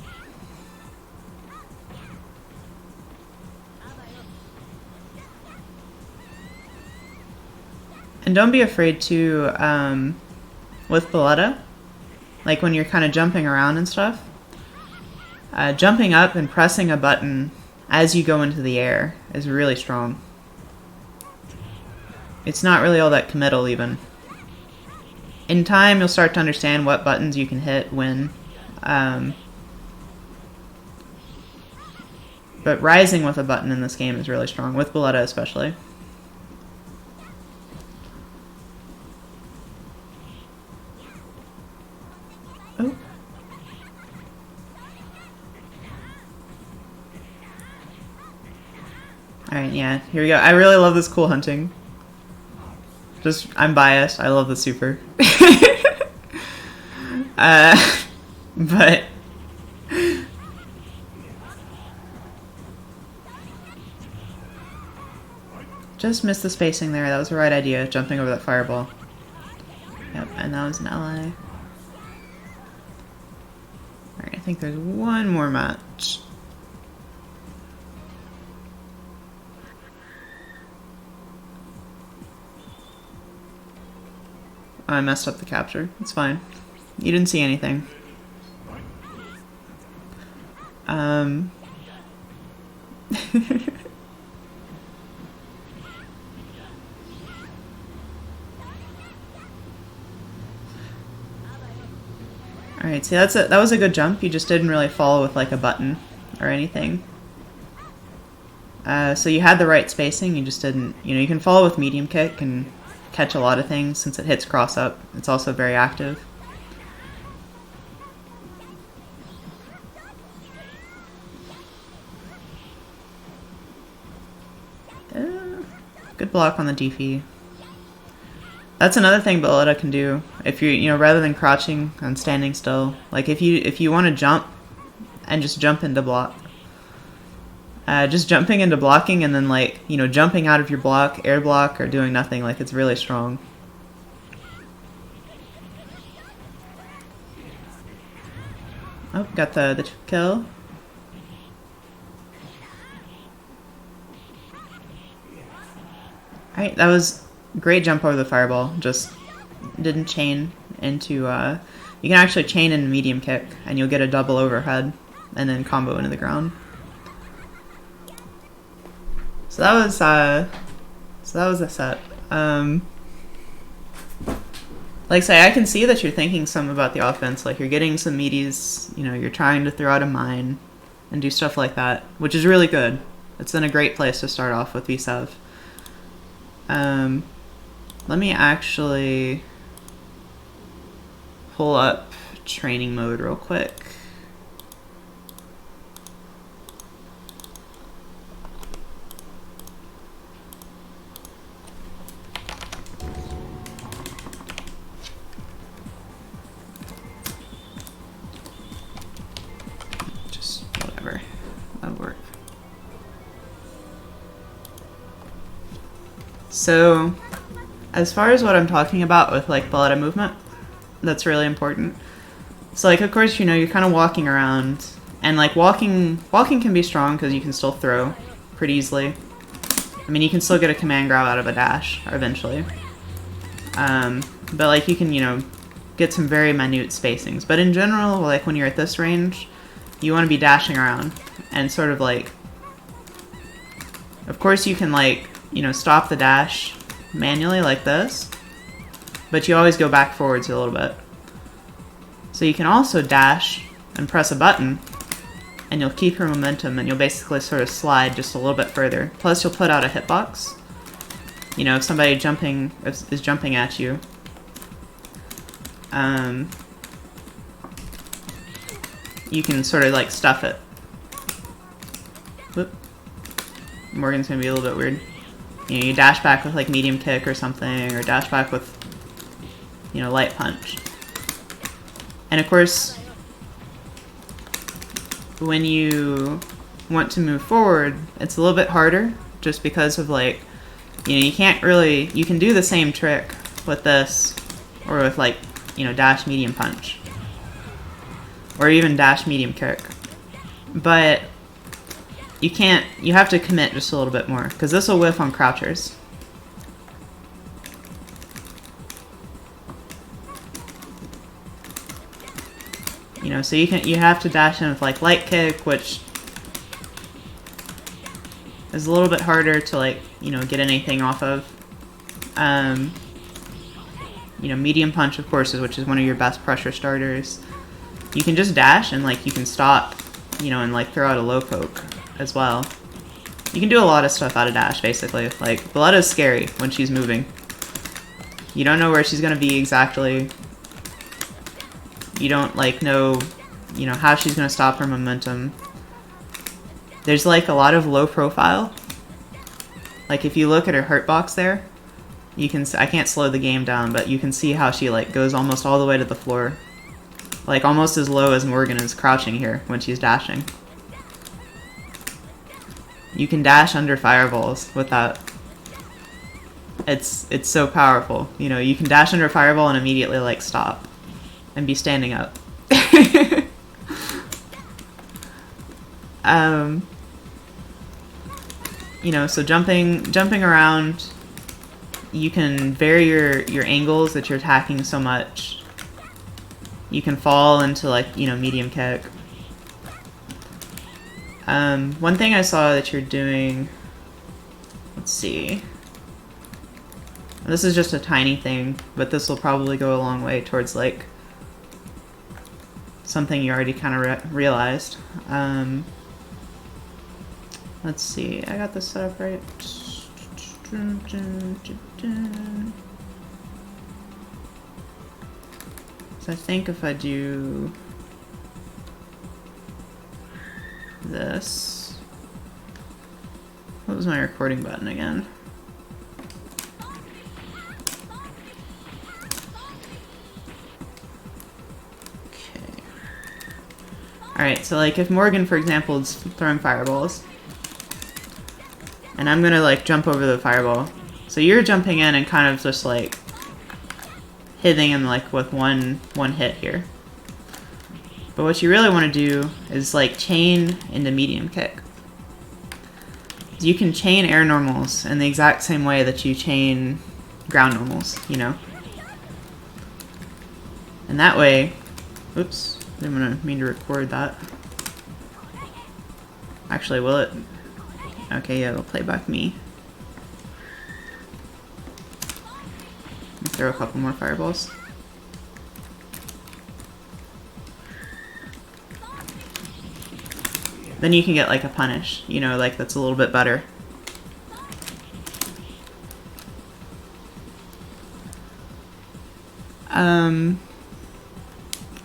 And don't be afraid to, with Balletta, like when you're kind of jumping around and stuff, jumping up and pressing a button as you go into the air is really strong. It's not really all that committal even. In time, you'll start to understand what buttons you can hit when. But rising with a button in this game is really strong, with Balletta especially. Oh. Alright, yeah, here we go. I really love this cool hunting. Just, I'm biased. I love the super. But... just missed the spacing there. That was the right idea, jumping over that fireball. Yep, and that was an ally. Alright, I think there's one more match. Oh, I messed up the capture. It's fine. You didn't see anything. Alright, see that was a good jump. You just didn't really follow with like a button or anything. So you had the right spacing, you just didn't, you know, you can follow with medium kick and catch a lot of things since it hits cross up. It's also very active. Good block on the DP. That's another thing Balletta can do. If you know, rather than crouching and standing still, like if you want to jump and just jump into block. Just jumping into blocking and then like, you know, jumping out of your block, air block, or doing nothing, like it's really strong. Oh, got the kill. Alright, that was a great jump over the fireball. Just didn't chain into, you can actually chain in medium kick and you'll get a double overhead and then combo into the ground. So that was the set. Like I say, I can see that you're thinking some about the offense. Like you're getting some meaties, you know, you're trying to throw out a mine and do stuff like that, which is really good. It's in a great place to start off with VSAV. Let me actually pull up training mode real quick. Just whatever. That'll work. So, as far as what I'm talking about with like Balletta movement, that's really important. So like, of course, you know, you're kind of walking around, and like walking can be strong because you can still throw pretty easily. I mean, you can still get a command grab out of a dash eventually. But like, you can, you know, get some very minute spacings. But in general, like when you're at this range, you want to be dashing around and sort of like, of course you can like, you know, stop the dash manually like this, but you always go back forwards a little bit. So you can also dash and press a button, and you'll keep your momentum, and you'll basically sort of slide just a little bit further. Plus you'll put out a hitbox. You know, if somebody is jumping at you, you can sort of like stuff it. Whoop. Morgan's gonna be a little bit weird. You know, you dash back with like medium kick or something, or dash back with, you know, light punch. And of course, when you want to move forward, it's a little bit harder just because of like, you know, you can't really, you can do the same trick with this, or with like, you know, dash medium punch, or even dash medium kick. But you can't, you have to commit just a little bit more, because this will whiff on crouchers. You know, so you have to dash in with like light kick, which is a little bit harder to like, you know, get anything off of. You know, medium punch, of course, which is one of your best pressure starters. You can just dash and like you can stop, you know, and like throw out a low poke as well. You can do a lot of stuff out of dash, basically. Like, Balletta's scary when she's moving. You don't know where she's gonna be exactly. You don't like know, you know, how she's gonna stop her momentum. There's like a lot of low profile. Like if you look at her hurt box there, you can, I can't slow the game down, but you can see how she like goes almost all the way to the floor. Like almost as low as Morgan is crouching here when she's dashing. You can dash under fireballs with that. It's so powerful. You know, you can dash under fireball and immediately like stop and be standing up. You know, so jumping around, you can vary your angles that you're attacking so much. You can fall into like, you know, medium kick. One thing I saw that you're doing, let's see. This is just a tiny thing, but this will probably go a long way towards like something you already kind of realized. Let's see, I got this set up right. So I think if I do this, what was my recording button again? Okay. Alright, so like if Morgan, for example, is throwing fireballs, and I'm gonna like jump over the fireball. So you're jumping in and kind of just like hitting him like with one hit here. But what you really want to do is like chain into medium kick. You can chain air normals in the exact same way that you chain ground normals, you know? And that way, oops, I didn't mean to record that. Actually, will it? Okay, yeah, it'll play back me. Let me throw a couple more fireballs. Then you can get like a punish, you know, like that's a little bit better. I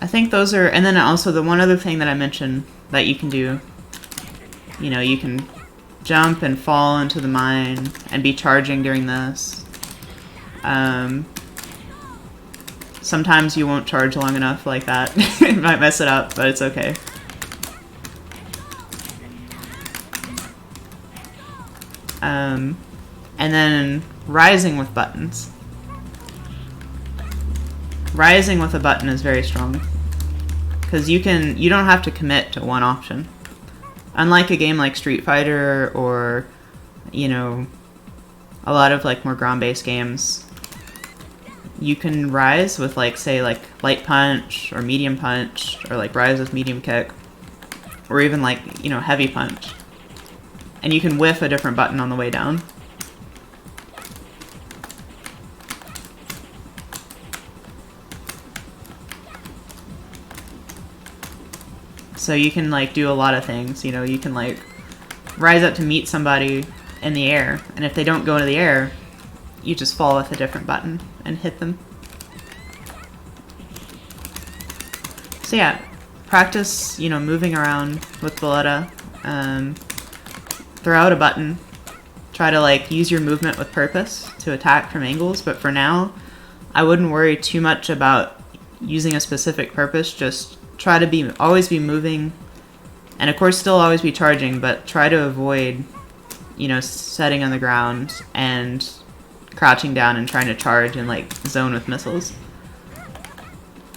think those are, and then also the one other thing that I mentioned that you can do, you know, you can jump and fall into the mine and be charging during this. Sometimes you won't charge long enough like that. It might mess it up, but it's okay. And then rising with buttons. Rising with a button is very strong. Because you don't have to commit to one option. Unlike a game like Street Fighter or, you know, a lot of like more ground-based games, you can rise with like, say, like light punch or medium punch, or like rise with medium kick, or even like, you know, heavy punch. And you can whiff a different button on the way down. So you can like do a lot of things, you know, you can like rise up to meet somebody in the air, and if they don't go into the air, you just fall with a different button and hit them. So yeah, practice, you know, moving around with Valletta. Throw out a button. Try to like use your movement with purpose to attack from angles, but for now, I wouldn't worry too much about using a specific purpose. Just try to always be moving, and of course still always be charging, but try to avoid, you know, setting on the ground and crouching down and trying to charge and like zone with missiles.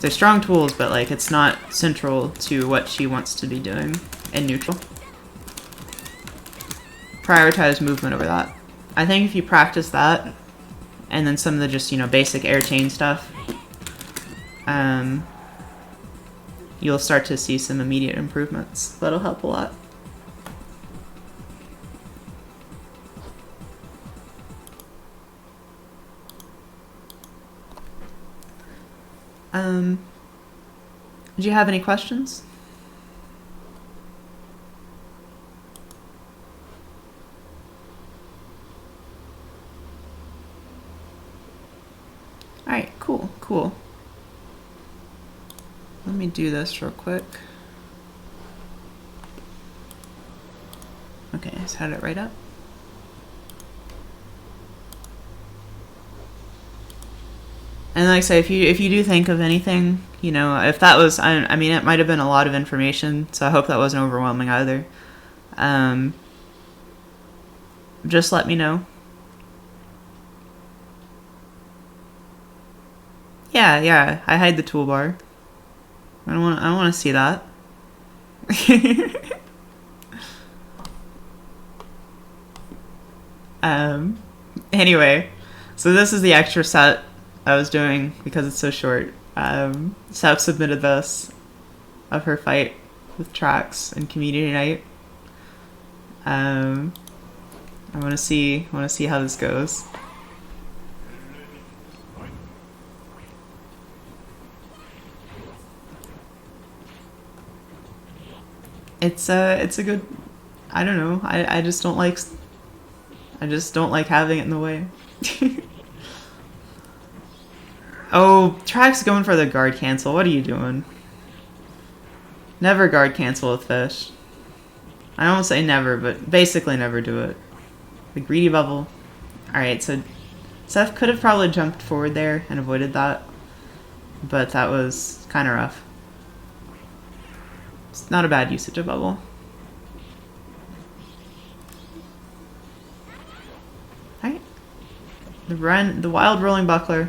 They're strong tools, but like it's not central to what she wants to be doing in neutral. Prioritize movement over that. I think if you practice that, and then some of the just, you know, basic air chain stuff, you'll start to see some immediate improvements. That'll help a lot. Do you have any questions? Alright, cool. Let me do this real quick. Okay, I just had it right up. And like I say, if you do think of anything, you know, if that was, I mean, it might have been a lot of information, so I hope that wasn't overwhelming either. Just let me know. Yeah, I hide the toolbar. I don't want to see that. Anyway, so this is the extra set I was doing because it's so short. Seb submitted this of her fight with Trax in community night. I want to see how this goes. It's a good, I don't know, I just don't like having it in the way. Oh, Track's going for the guard cancel. What are you doing? Never guard cancel with fish. I don't say never, but basically never do it. The greedy bubble. Alright, so Seth could have probably jumped forward there and avoided that, but that was kind of rough. It's not a bad usage of bubble. Alright. The wild rolling buckler.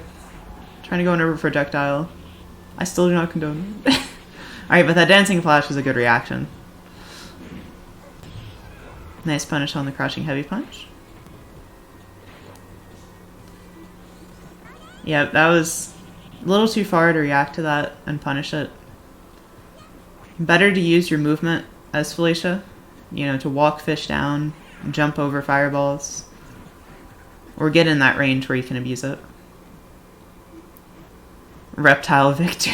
Trying to go under projectile. I still do not condone it. Alright, but that dancing flash was a good reaction. Nice punish on the crouching heavy punch. Yeah, that was a little too far to react to that and punish it. Better to use your movement as Felicia. You know, to walk fish down, jump over fireballs, or get in that range where you can abuse it. Reptile victory.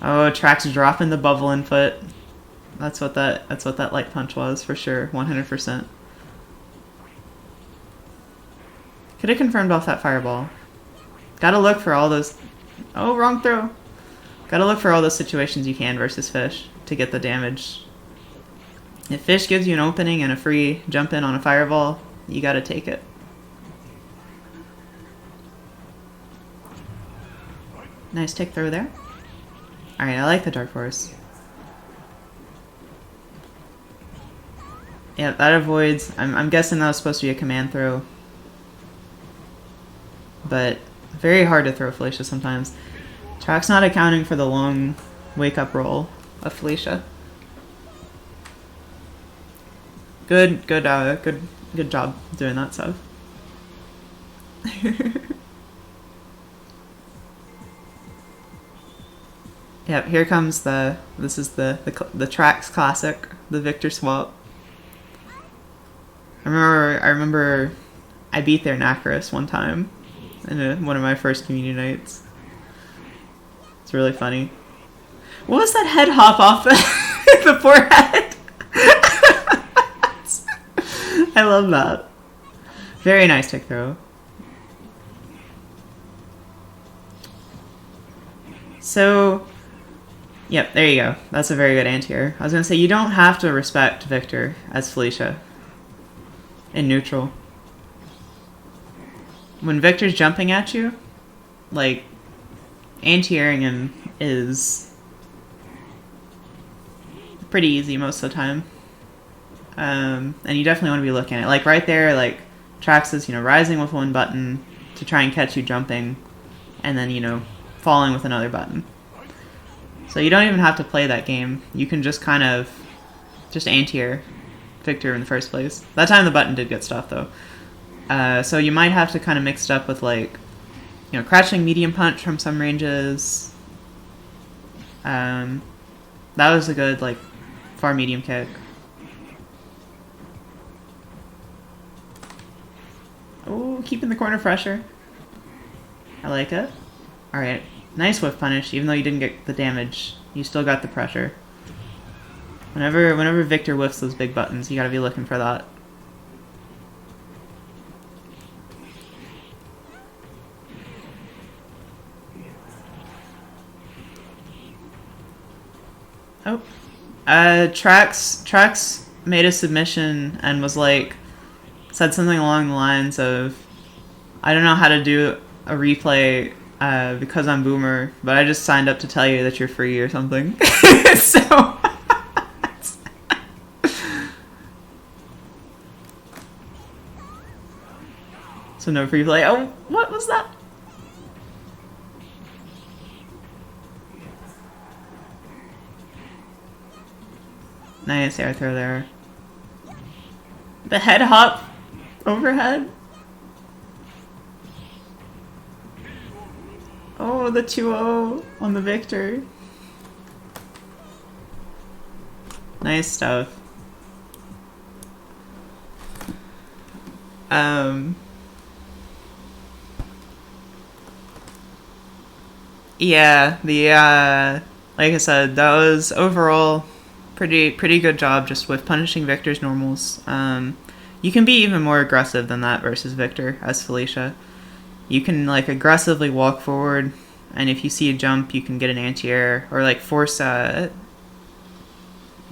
Oh, Trax dropping the bubble input. That's what that light punch was for sure, 100%. Could have confirmed off that fireball. Gotta look for all those... Oh, wrong throw. Gotta look for all those situations you can versus fish to get the damage. If fish gives you an opening and a free jump in on a fireball, you gotta take it. Nice tick throw there. Alright, I like the Dark Force. Yeah, that avoids... I'm guessing that was supposed to be a command throw. But very hard to throw Felicia sometimes. Track's not accounting for the long wake-up roll of Felicia. Good job doing that stuff. Yep, here comes this is the Trax classic, the Victor swap. I remember I beat their Nacris one time in one of my first community nights. It's really funny. What was that head hop off the forehead? I love that. Very nice tick throw. So, yep, there you go. That's a very good anti-air. I was going to say, you don't have to respect Victor as Felicia in neutral. When Victor's jumping at you, like, anti-airing him is pretty easy most of the time. And you definitely want to be looking at it. Like, right there, like, Trax is, rising with one button to try and catch you jumping, and then, falling with another button. So you don't even have to play that game. You can just kind of just anti-air Victor in the first place. That time the button did get stuff, though. So you might have to kind of mix it up with, like, crouching medium punch from some ranges. That was a good, like, far medium kick. Oh, keeping the corner fresher. I like it. Alright, nice whiff punish. Even though you didn't get the damage, you still got the pressure. Whenever Victor whiffs those big buttons, you gotta be looking for that. Oh. Trax made a submission and was like, said something along the lines of, I don't know how to do a replay because I'm Boomer, but I just signed up to tell you that you're free or something. So... So no free play. Oh, what was that? Nice air throw there. The head hop overhead. Oh, the 2-0 on the Victor. Nice stuff. Yeah, like I said, that was overall pretty good job just with punishing Victor's normals. You can be even more aggressive than that versus Victor as Felicia. You can like aggressively walk forward, and if you see a jump, you can get an anti-air or like force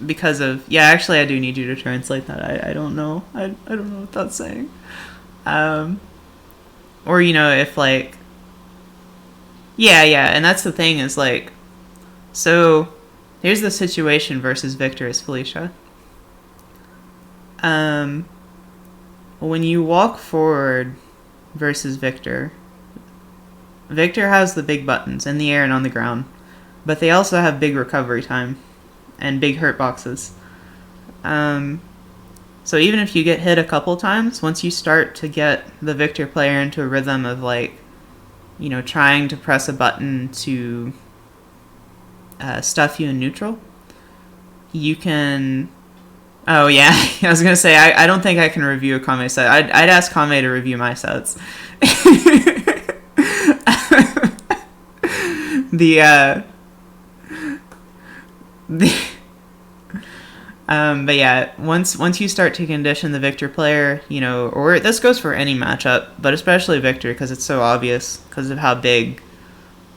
because of actually I do need you to translate that. I don't know. I don't know what that's saying. Or if like yeah, and that's the thing is like, so here's the situation versus Victor as Felicia. When you walk forward versus Victor has the big buttons in the air and on the ground, but they also have big recovery time and big hurt boxes. So even if you get hit a couple times, once you start to get the Victor player into a rhythm of like, trying to press a button to stuff you in neutral, you can... Oh, yeah. I was going to say, I don't think I can review a Kame set. I'd ask Kame to review my sets. But yeah, once you start to condition the Victor player, you know, or this goes for any matchup, but especially Victor because it's so obvious because of how big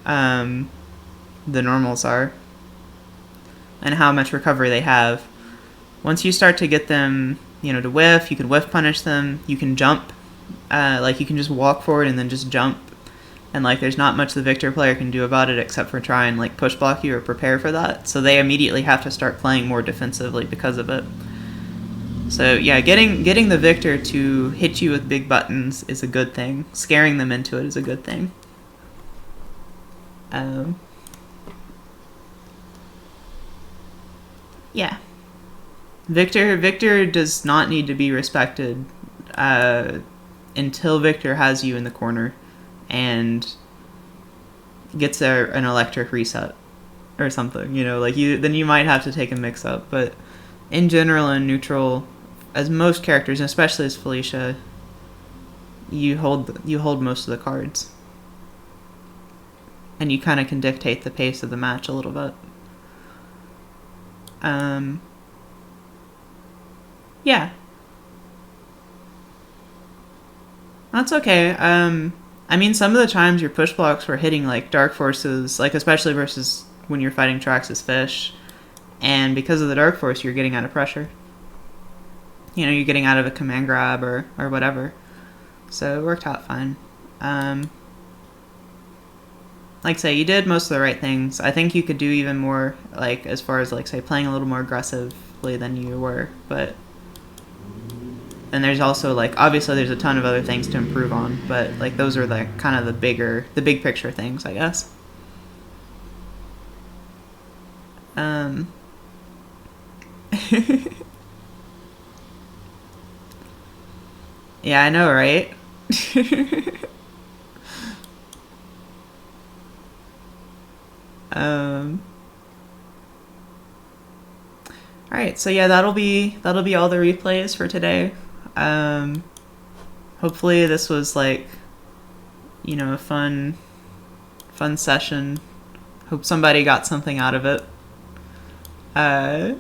the normals are and how much recovery they have. Once you start to get them, you know, to whiff, you can whiff punish them. You can jump, like you can just walk forward and then just jump, and like there's not much the Victor player can do about it except for try and like push block you or prepare for that. So they immediately have to start playing more defensively because of it. So yeah, getting the Victor to hit you with big buttons is a good thing. Scaring them into it is a good thing. Yeah. Victor does not need to be respected until Victor has you in the corner and gets an electric reset or something. You know, like then you might have to take a mix up, but in general in neutral, as most characters, and especially as Felicia, you hold most of the cards, and you kind of can dictate the pace of the match a little bit. Yeah. That's okay. I mean, some of the times your push blocks were hitting like dark forces, like especially versus when you're fighting Traxxas Fish, and because of the dark force, you're getting out of pressure. You know, you're getting out of a command grab or whatever. So it worked out fine. Like I say, you did most of the right things. I think you could do even more, like as far as like say playing a little more aggressively than you were, but. And there's also like obviously there's a ton of other things to improve on, but like those are the kind of the big picture things, I guess. Yeah, I know, right? All right, so yeah, that'll be all the replays for today. Hopefully this was like, you know, a fun session. Hope somebody got something out of it. I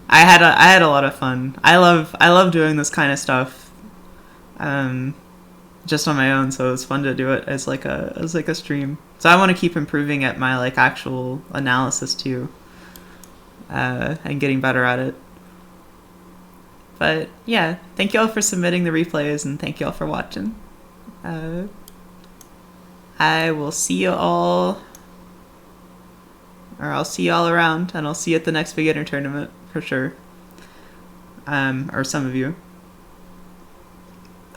had a lot of fun. I love doing this kind of stuff, just on my own. So it was fun to do it as like a stream. So I want to keep improving at my like actual analysis too, and getting better at it. But yeah, thank you all for submitting the replays, and thank you all for watching. I will see you all, or I'll see you all around, and I'll see you at the next beginner tournament for sure. Or some of you.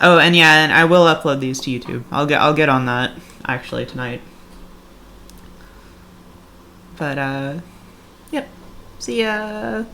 Oh, and yeah, and I will upload these to YouTube. I'll get on that actually tonight. But yep. See ya.